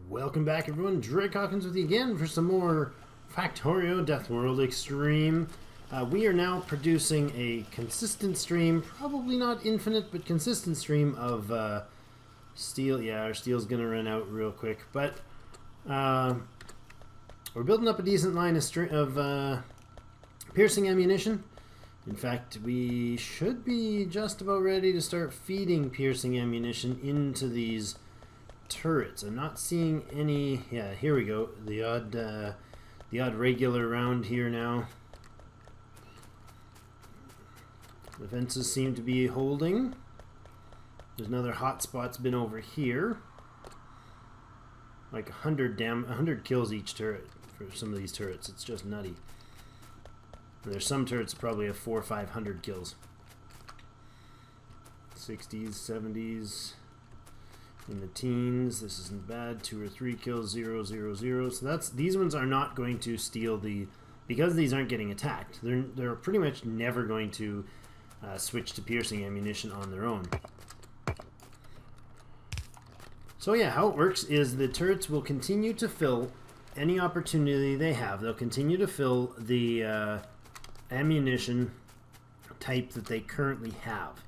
Welcome back, everyone. Drake Hawkins with you again for some more Factorio Death World Extreme. We are now producing a consistent stream, probably not infinite, but consistent stream of steel. Yeah, our steel's going to run out real quick, but we're building up a decent line of piercing ammunition. In fact, we should be just about ready to start feeding piercing ammunition into these turrets. I'm not seeing any. Yeah, here we go. The odd regular round here now. The fences seem to be holding. There's another hot spot's been over here. Like 100 kills each turret for some of these turrets. It's just nutty. And there's some turrets that probably have 400 or 500 kills. 60s, 70s. In the teens. This isn't bad. 2 or 3 kills, 0, 0, 0. So these ones are not going to steal because these aren't getting attacked. They're pretty much never going to switch to piercing ammunition on their own. So yeah, how it works is the turrets will continue to fill any opportunity they have. They'll continue to fill the ammunition type that they currently have.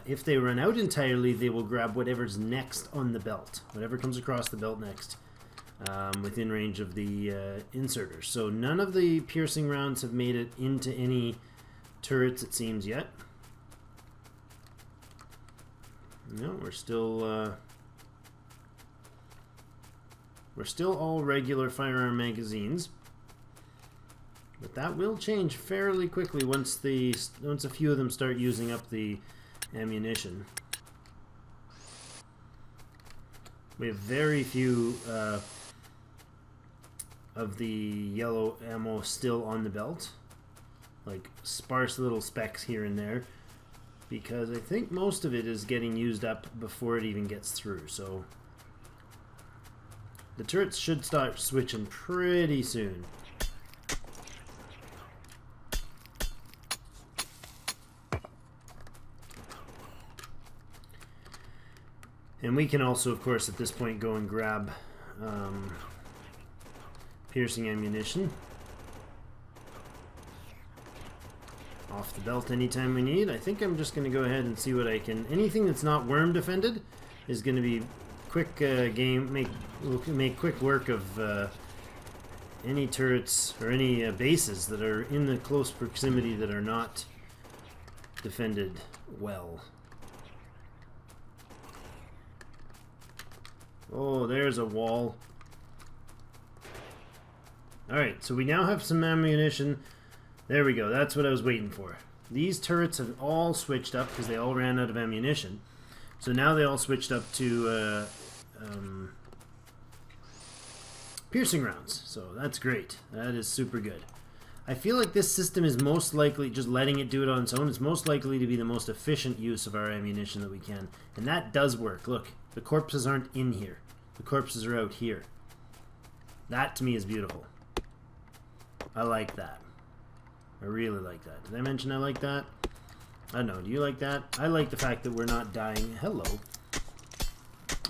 If they run out entirely, they will grab whatever's next on the belt. Whatever comes across the belt next, within range of the inserters. So none of the piercing rounds have made it into any turrets, it seems, yet. No, we're still all regular firearm magazines. But that will change fairly quickly once a few of them start using up the ammunition. We have very few of the yellow ammo still on the belt, like sparse little specks here and there, because I think most of it is getting used up before it even gets through. So the turrets should start switching pretty soon. And we can also, of course, at this point go and grab piercing ammunition off the belt anytime we need. I think I'm just going to go ahead and see what I can. Anything that's not worm defended is going to be quick make quick work of any turrets or any bases that are in the close proximity that are not defended well. Oh, there's a wall. Alright, so we now have some ammunition. There we go, that's what I was waiting for. These turrets have all switched up because they all ran out of ammunition. So now they all switched up to piercing rounds. So that's great. That is super good. I feel like this system is most likely, just letting it do it on its own, is most likely to be the most efficient use of our ammunition that we can. And that does work. Look, the corpses aren't in here. The corpses are out here. That to me is beautiful. I like that. I really like that. Did I mention I like that? I don't know. Do you like that? I like the fact that we're not dying. Hello.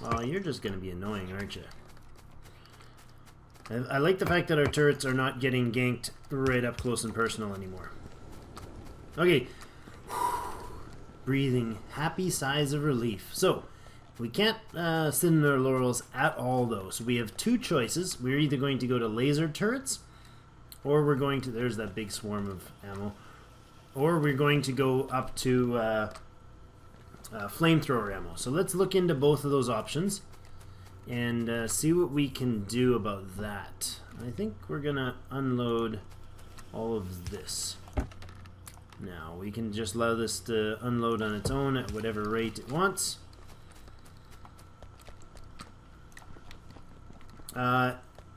Oh, you're just going to be annoying, aren't you? I like the fact that our turrets are not getting ganked right up close and personal anymore. Okay. Breathing. Happy sighs of relief. So, we can't sit in our laurels at all, though. So we have two choices. We're either going to go to laser turrets, or we're going to... There's that big swarm of ammo. Or we're going to go up to flamethrower ammo. So let's look into both of those options and see what we can do about that. I think we're going to unload all of this. Now, we can just allow this to unload on its own at whatever rate it wants.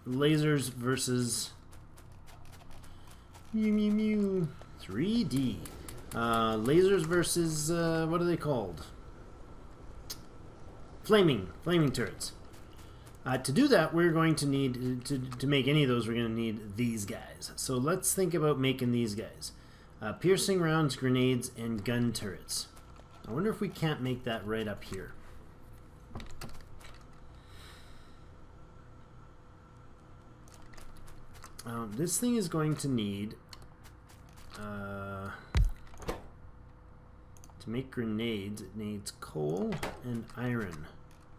Lasers versus Mew mew mew. 3D. Lasers versus what are they called? Flaming turrets. To do that, we're going to need to make any of those. We're going to need these guys. So let's think about making these guys: piercing rounds, grenades, and gun turrets. I wonder if we can't make that right up here. This thing is going to need to make grenades. It needs coal and iron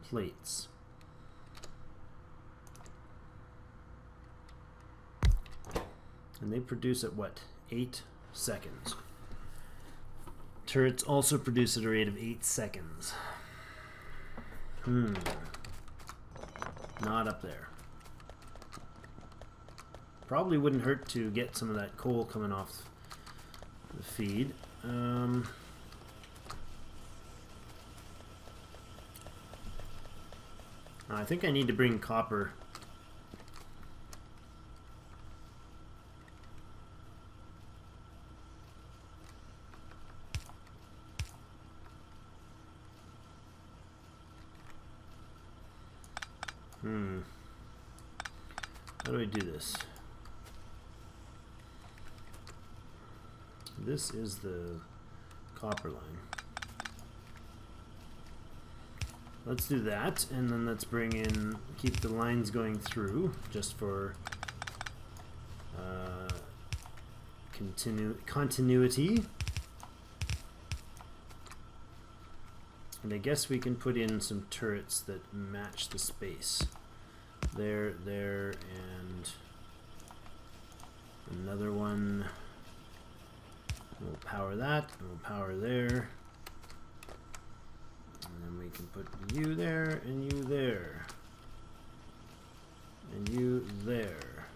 plates. And they produce at what? 8 seconds. Turrets also produce at a rate of 8 seconds. Not up there. Probably wouldn't hurt to get some of that coal coming off the feed. I think I need to bring copper. How do I do this? This is the copper line. Let's do that, and then let's bring in, keep the lines going through, just for continuity. And I guess we can put in some turrets that match the space. There, and another one. We'll power that, and we'll power there. And then we can put you there, and you there. And you there.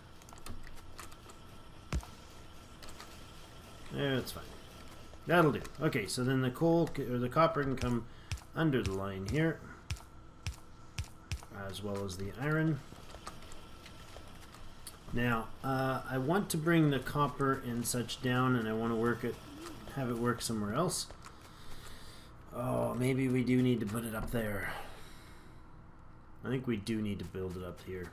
There, that's fine. That'll do. Okay, so then the coal, or the copper can come under the line here, as well as the iron. Now, I want to bring the copper and such down, and I want to have it work somewhere else. Oh, maybe we do need to put it up there. I think we do need to build it up here.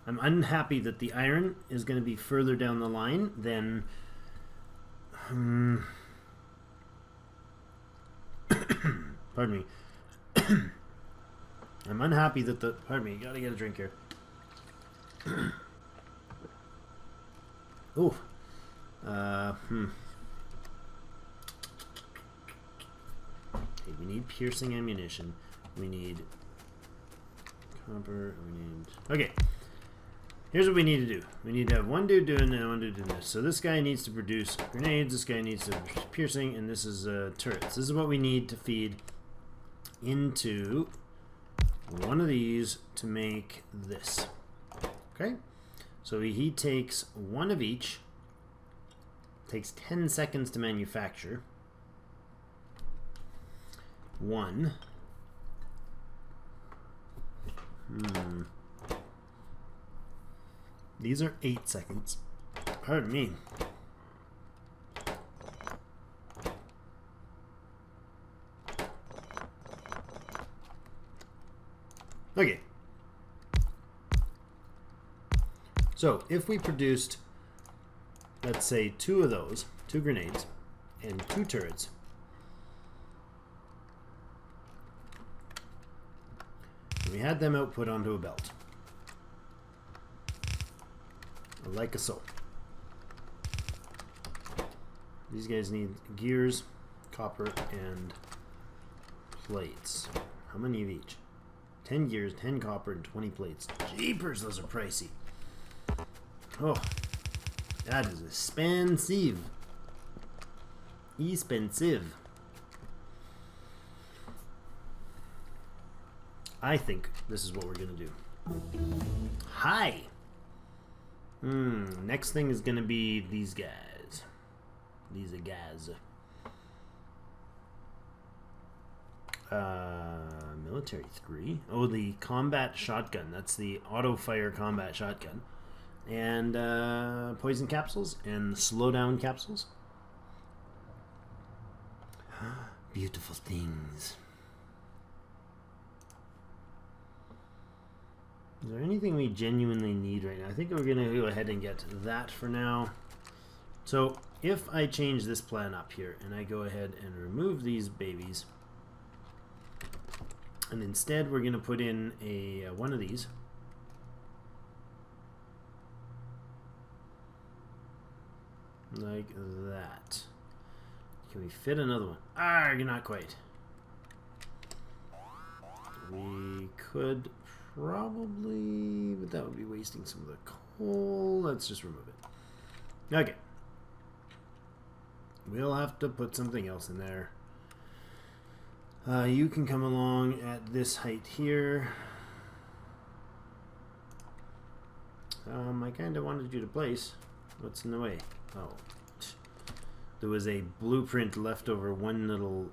I'm unhappy that the iron is going to be further down the line than... Pardon me. I'm unhappy that the... Pardon me, gotta get a drink here. Ooh. Okay, we need piercing ammunition. We need copper. We need... Okay. Here's what we need to do. We need to have one dude doing that, one dude doing this. So this guy needs to produce grenades, this guy needs to produce piercing, and this is turrets. This is what we need to feed into one of these to make this. Okay? So he takes one of each. Takes 10 seconds to manufacture. One. These are 8 seconds. Pardon me. Okay. So, if we produced, let's say, 2 of those, 2 grenades, and 2 turrets, and we had them output onto a belt, like so. These guys need gears, copper, and plates. How many of each? 10 gears, 10 copper, and 20 plates. Jeepers, those are pricey. Oh, that is expensive. Expensive. I think this is what we're gonna do. Hi. Next thing is gonna be these guys. These are guys. Military 3. Oh, the combat shotgun. That's the auto fire combat shotgun. and poison capsules and slow down capsules. Beautiful things. Is there anything we genuinely need right now? I think we're going to go ahead and get that for now. So if I change this plan up here and I go ahead and remove these babies, and instead we're going to put in a one of these. Like that. Can we fit another one? Ah, not quite. We could probably, but that would be wasting some of the coal. Let's just remove it. Okay. We'll have to put something else in there. You can come along at this height here. I kind of wanted you to place. What's in the way? Oh. There was a blueprint leftover, one little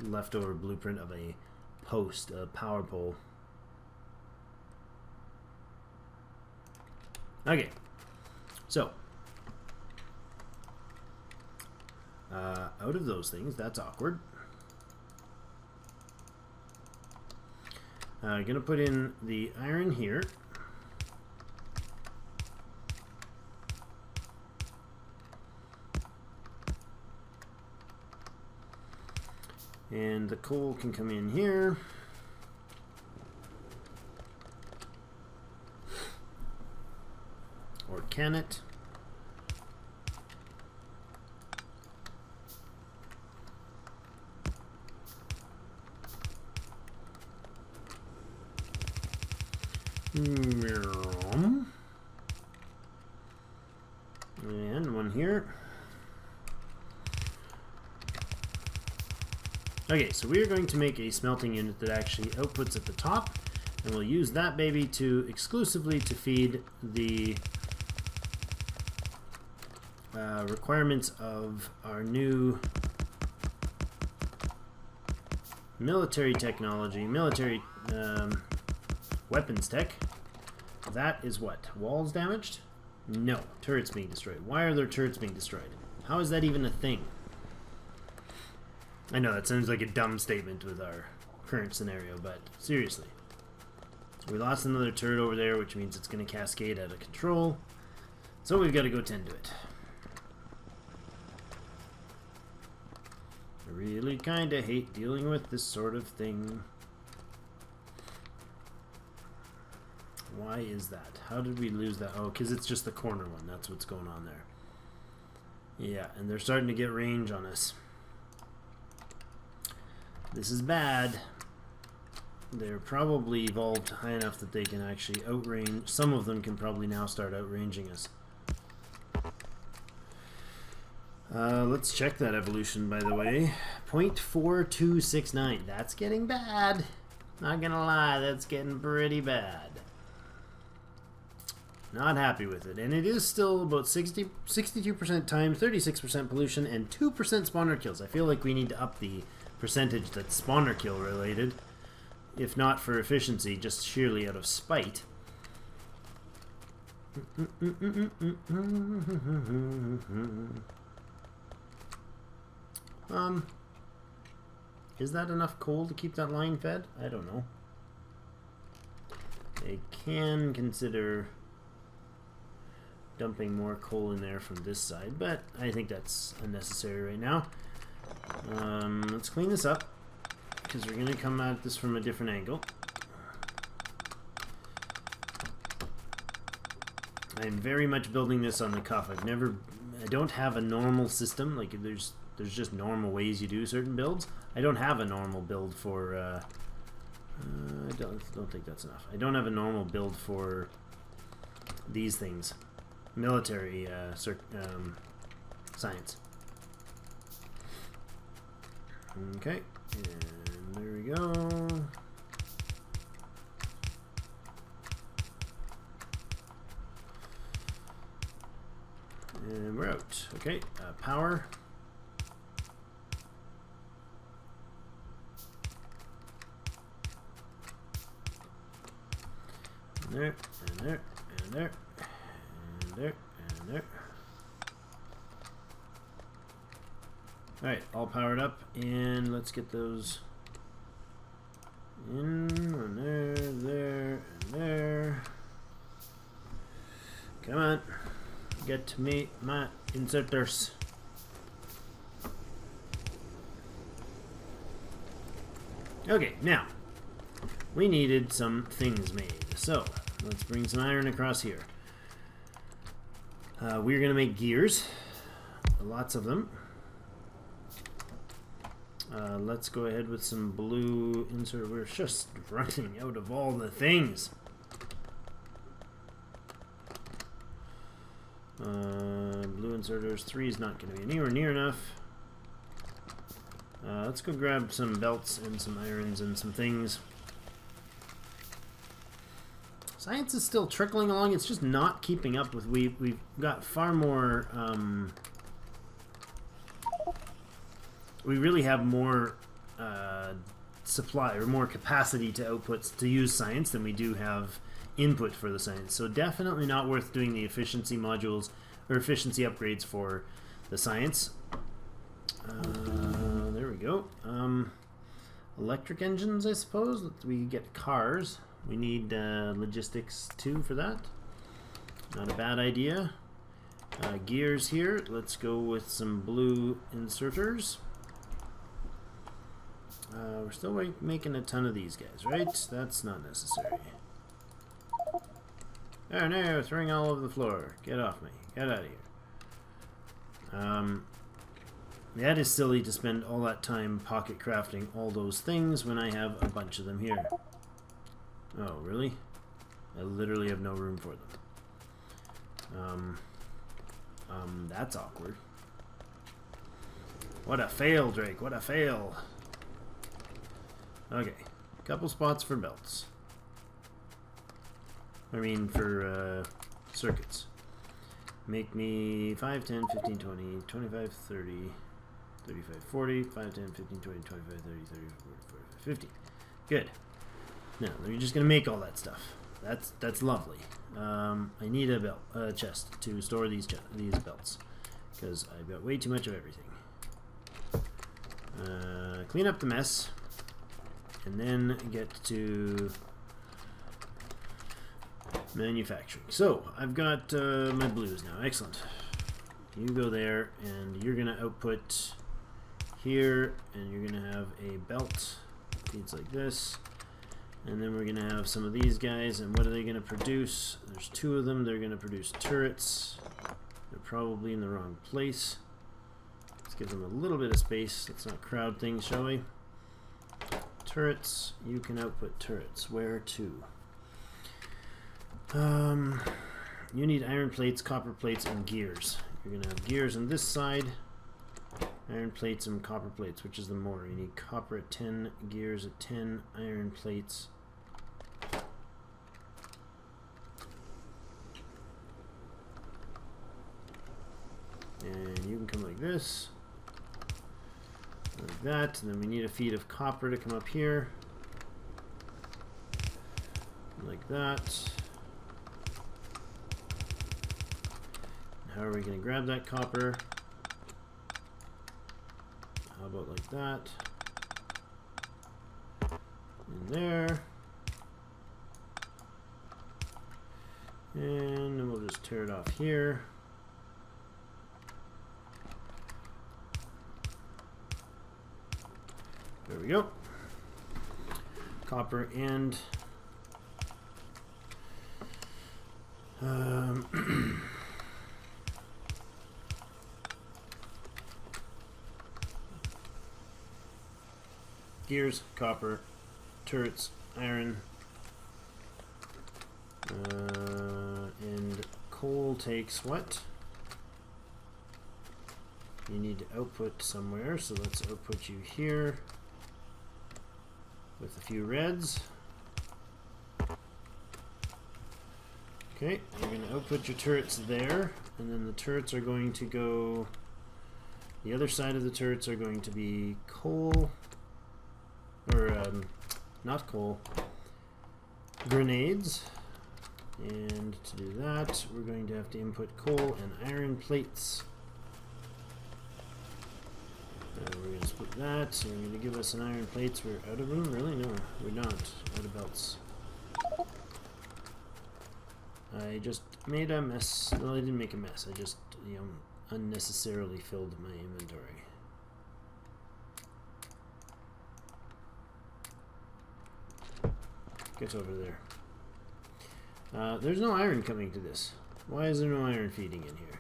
leftover blueprint of a post, a power pole. Okay, so out of those things, that's awkward. I'm gonna put in the iron here. And the coal can come in here. Or can it? And one here. Okay, so we are going to make a smelting unit that actually outputs at the top, and we'll use that baby to exclusively to feed the requirements of our new military technology, military weapons tech. That is what? Walls damaged? No. Turrets being destroyed. Why are there turrets being destroyed? How is that even a thing? I know that sounds like a dumb statement with our current scenario, but seriously. We lost another turret over there, which means it's going to cascade out of control. So we've got to go tend to it. I really kind of hate dealing with this sort of thing. Why is that? How did we lose that? Oh, because it's just the corner one. That's what's going on there. Yeah, and they're starting to get range on us. This is bad. They're probably evolved high enough that they can actually outrange. Some of them can probably now start outranging us. Let's check that evolution, by the way. 0.4269. That's getting bad. Not gonna lie, that's getting pretty bad. Not happy with it. And it is still about 62% time, 36% pollution, and 2% spawner kills. I feel like we need to up the percentage that's spawner kill related, if not for efficiency, just sheerly out of spite. Is that enough coal to keep that line fed? I don't know. They can consider dumping more coal in there from this side, but I think that's unnecessary right now. Let's clean this up, because we're going to come at this from a different angle. I'm very much building this on the cuff. I don't have a normal system. Like, there's just normal ways you do certain builds. I don't have a normal build for I don't think that's enough. I don't have a normal build for these things. Military science. Okay, and there we go. And we're out. Okay, power. And there, and there, and there, and there, and there. Alright, all powered up, and let's get those in, and there, and there. Come on, get to me, my inserters. Okay, now, we needed some things made, so let's bring some iron across here. We're going to make gears, lots of them. Let's go ahead with some blue insert. We're just running out of all the things. Blue inserters, 3 is not going to be anywhere near enough. Let's go grab some belts and some irons and some things. Science is still trickling along. It's just not keeping up with. We've got far more. We really have more supply or more capacity to outputs to use science than we do have input for the science. So definitely not worth doing the efficiency modules or efficiency upgrades for the science. There we go. Electric engines, I suppose. We get cars. We need logistics too for that. Not a bad idea. Gears here. Let's go with some blue inserters. We're still making a ton of these guys, right? That's not necessary. Oh no, throwing all over the floor. Get off me. Get out of here. That is silly to spend all that time pocket crafting all those things when I have a bunch of them here. Oh, really? I literally have no room for them. That's awkward. What a fail, Drake. What a fail. Okay. Couple spots for belts. I mean, for circuits. Make me 5, 10, 15, 20, 25, 30, 35, 40, 5, 10, 15, 20, 25, 30, 30, 40, 45, 50. Good. Now, we're just going to make all that stuff. That's lovely. I need a belt, chest to store these belts because I've got way too much of everything. Clean up the mess and then get to manufacturing. So I've got my blues now. Excellent. You go there and you're going to output here and you're going to have a belt feeds like this. And then we're going to have some of these guys, and what are they going to produce? There's 2 of them. They're going to produce turrets. They're probably in the wrong place. Let's give them a little bit of space. Let's not crowd things, shall we? Turrets. You can output turrets. Where to? You need iron plates, copper plates, and gears. You're going to have gears on this side. Iron plates and copper plates, which is the more? You need copper at 10, gears at 10, iron plates. And you can come like this, like that, and then we need a feed of copper to come up here, like that. How are we going to grab that copper? How about like that? In there. And then we'll just tear it off here. There we go. Copper and gears, copper, turrets, iron, and coal takes what? You need to output somewhere, so let's output you here with a few reds. Okay, you're going to output your turrets there, and then the turrets are going to go, the other side of the turrets are going to be coal, or not coal, grenades. And to do that, we're going to have to input coal and iron plates. We're going to split that, so we're going to give us an iron plates. We're out of them? Really? No, we're not. Out of belts. I just made a mess. Well, I didn't make a mess. I just, unnecessarily filled my inventory. Get over there. There's no iron coming to this. Why is there no iron feeding in here?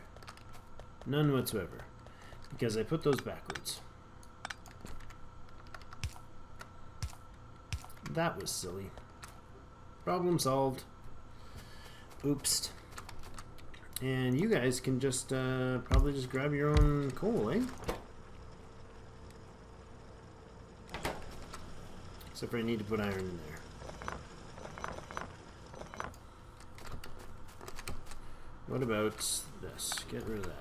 None whatsoever. Because I put those backwards. That was silly. Problem solved. Oops. And you guys can just probably just grab your own coal, eh? Except for I need to put iron in there. What about this? Get rid of that.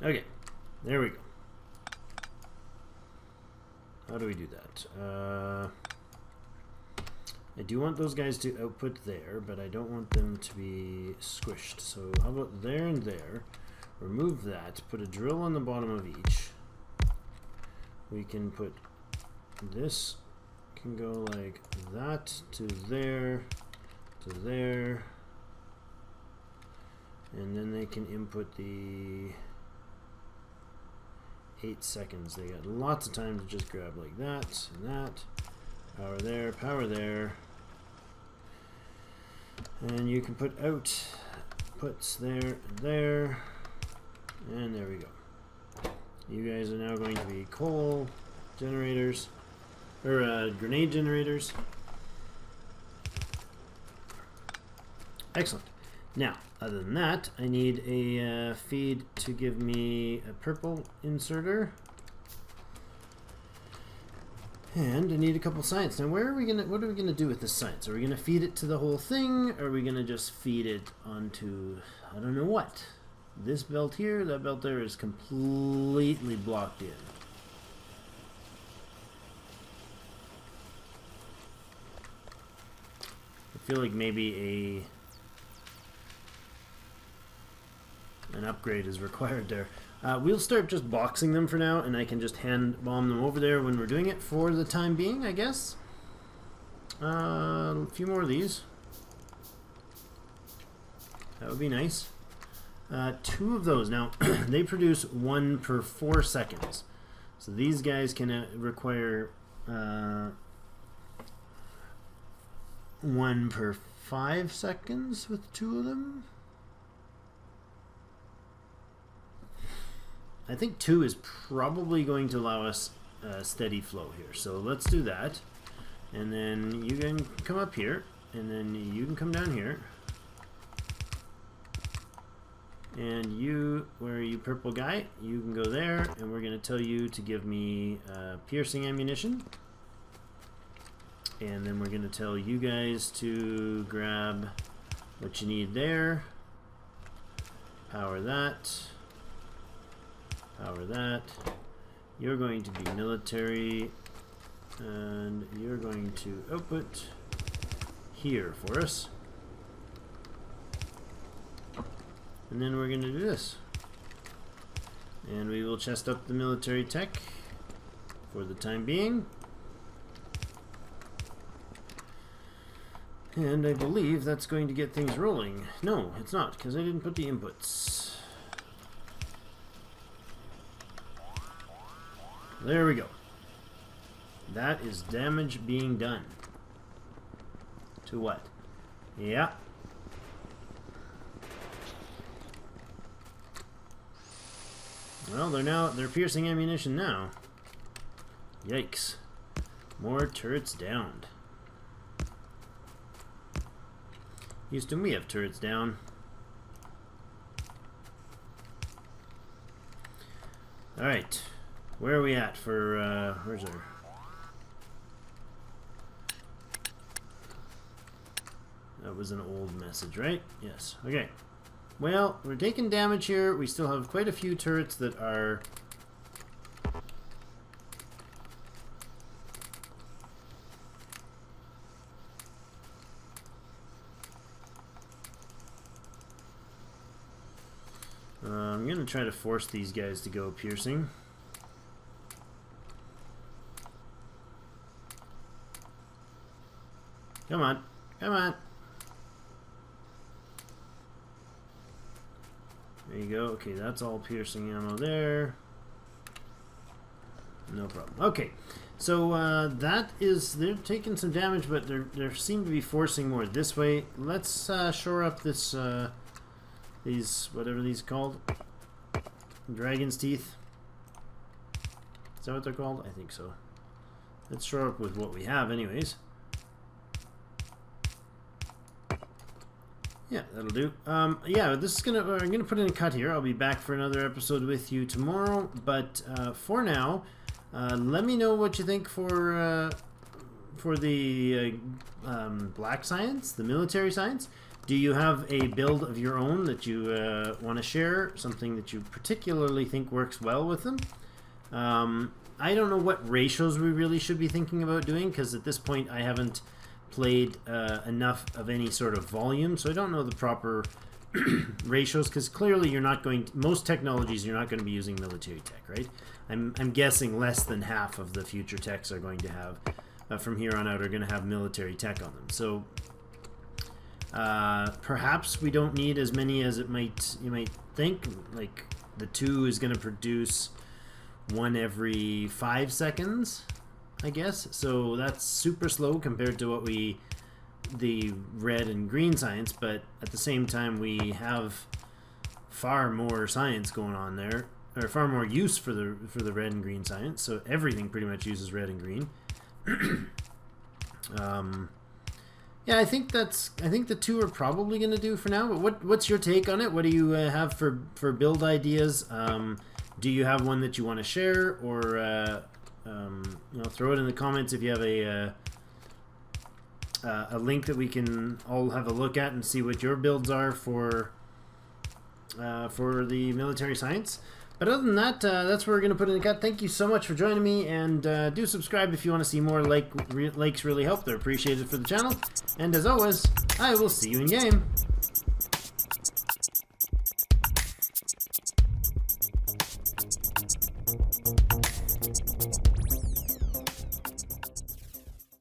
Okay, there we go. How do we do that? I do want those guys to output there, but I don't want them to be squished. So how about there and there? Remove that, put a drill on the bottom of each. We can put this, can go like that to there, and then they can input the 8 seconds. They got lots of time to just grab like that and that. Power there, and you can put outputs there and there, and there we go. You guys are now going to be coal generators, or grenade generators. Excellent. Now, other than that, I need a feed to give me a purple inserter. And I need a couple science. Now, what are we gonna do with this science? Are we gonna feed it to the whole thing? Or are we gonna just feed it onto, I don't know what? This belt here, that belt there is completely blocked in. I feel like maybe an upgrade is required there. We'll start just boxing them for now, and I can just hand bomb them over there when we're doing it for the time being, I guess. A few more of these. That would be nice. 2 of those. Now, they produce 1 per 4 seconds. So these guys can require 1 per 5 seconds with 2 of them. I think 2 is probably going to allow us a steady flow here. So let's do that. And then you can come up here, and then you can come down here. And you, where are you, purple guy? You can go there, and we're going to tell you to give me piercing ammunition. And then we're going to tell you guys to grab what you need there. Power that. Power that. You're going to be military, and you're going to output here for us. And then we're going to do this. And we will chest up the military tech for the time being. And I believe that's going to get things rolling. No, it's not, because I didn't put the inputs. There we go. That is damage being done. To what? Yeah. Well, they're piercing ammunition now. Yikes. More turrets downed. Houston, we have turrets down. Alright. Where are we at for, where's our... That was an old message, right? Yes. Okay. Well, we're taking damage here. We still have quite a few turrets that are going to try to force these guys to go piercing. Come on. Come on. There you go. Okay, that's all piercing ammo there. No problem. Okay, so that is, they're taking some damage, but they seem to be forcing more this way. Let's shore up this, these, whatever these are called, dragon's teeth. Is that what they're called? I think so. Let's shore up with what we have, anyways. Yeah, that'll do. Yeah, this is we're gonna put in a cut here. I'll be back for another episode with you tomorrow. But for now, let me know what you think for the black science, the military science. Do you have a build of your own that you want to share? Something that you particularly think works well with them? I don't know what ratios we really should be thinking about doing, because at this point I haven't played enough of any sort of volume, so I don't know the proper ratios, because clearly you're not going to, most technologies you're not going to be using military tech, right? I'm guessing less than half of the future techs are going to have from here on out are going to have military tech on them, so perhaps we don't need as many as you might think. Like the 2 is going to produce 1 every 5 seconds, I guess, so that's super slow compared to what the red and green science, but at the same time we have far more science going on there, or far more use for the red and green science, so everything pretty much uses red and green. Yeah, I think the 2 are probably going to do for now, but what's your take on it? What do you have for build ideas? Do you have one that you want to share, or you know, throw it in the comments if you have a link that we can all have a look at and see what your builds are for the military science. But other than that, that's where we're going to put in the cut. Thank you so much for joining me, and do subscribe if you want to see more. Likes really help. They're appreciated for the channel. And as always, I will see you in game.